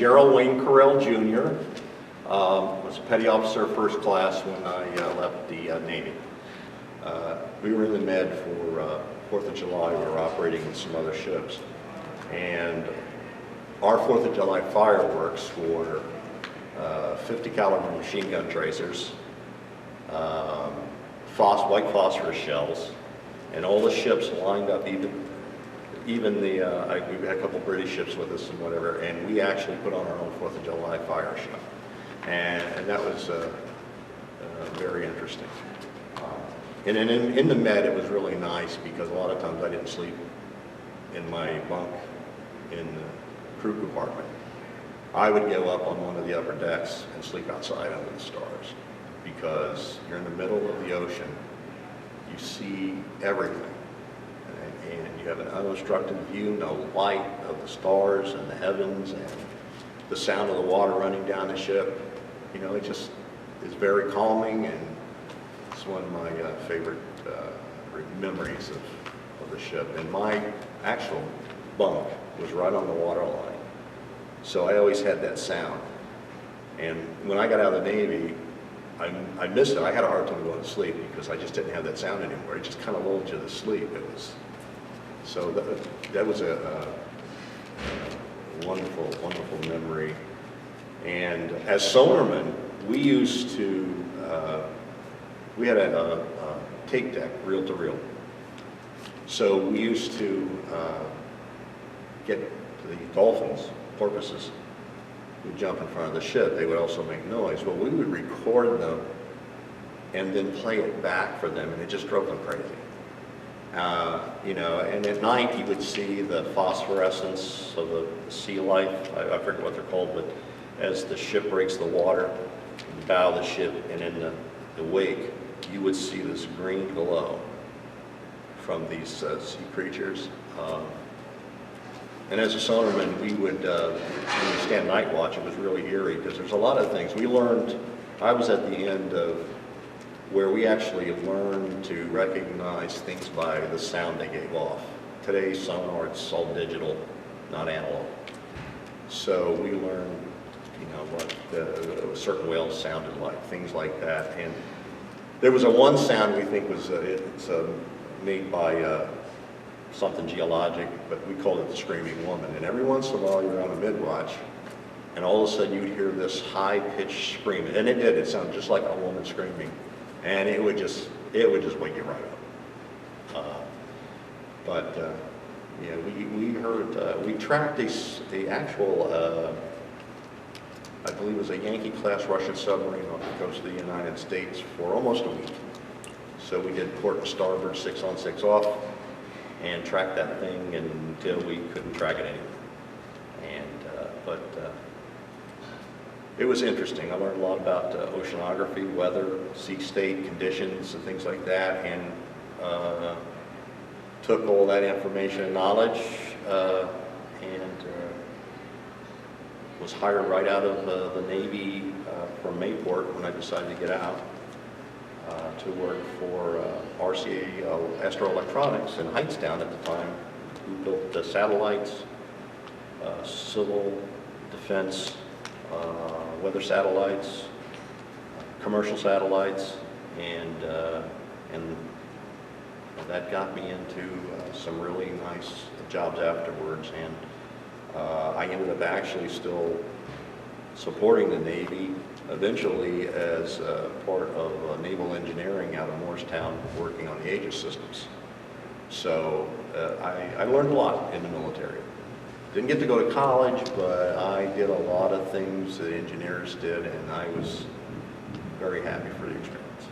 Jarrell Correll Jr. Was a petty officer first class when I left the Navy. We were in the Med for 4th of July. We were operating with some other ships. And our 4th of July fireworks were 50 caliber machine gun tracers, white phosphorus shells, and all the ships lined up, even the, we had a couple British ships with us and whatever, and we actually put on our own 4th of July fire show. And that was very interesting. And then in the Med, it was really nice because a lot of times I didn't sleep in my bunk in the crew compartment. I would go up on one of the upper decks and sleep outside under the stars because you're in the middle of the ocean. You see everything. And you have an unobstructed view, no light of the stars and the heavens and the sound of the water running down the ship. You know, it just is very calming, and it's one of my favorite memories of the ship. And my actual bunk was right on the water line, so I always had that sound. And when I got out of the Navy, I missed it. I had a hard time going to sleep because I just didn't have that sound anymore. It just kind of lulled you to sleep. So that was a wonderful, wonderful memory. And as Sonarman, we used to, we had a tape deck, reel to reel. So we used to get the dolphins, porpoises, would jump in front of the ship. They would also make noise. Well, we would record them and then play it back for them, and it just drove them crazy. You know, and at night you would see the phosphorescence of the sea life. I forget what they're called, but as the ship breaks the water, the bow of the ship, and in the wake, you would see this green glow from these sea creatures. And as a sonarman, we would, when we stand night watch, it was really eerie because there's a lot of things. We learned, I was at the end of where we actually learned to recognize things by the sound they gave off. Today's sonar, it's all digital, not analog. So we learned, you know, what certain whales sounded like, things like that. And there was one sound we think was, it's made by something geologic, but we called it the screaming woman. And every once in a while you're on a mid-watch, and all of a sudden you'd hear this high-pitched scream. And it did, it sounded just like a woman screaming. And it would just wake you right up. Yeah, we heard, we tracked the actual, I believe it was a Yankee-class Russian submarine off the coast of the United States for almost a week. So we did port and starboard, 6 on 6 off, and tracked that thing until we couldn't track it anymore. And, it was interesting. I learned a lot about oceanography, weather, sea state conditions, and things like that, and took all that information and knowledge and was hired right out of the Navy from Mayport when I decided to get out to work for RCA Astro Electronics in Hightstown at the time, who built the satellites, civil defense, weather satellites, commercial satellites, and that got me into some really nice jobs afterwards. And I ended up actually still supporting the Navy, eventually as part of naval engineering out of Morristown, working on the Aegis systems. So I learned a lot in the military. Didn't get to go to college, but I did a lot of things that engineers did, and I was very happy for the experience.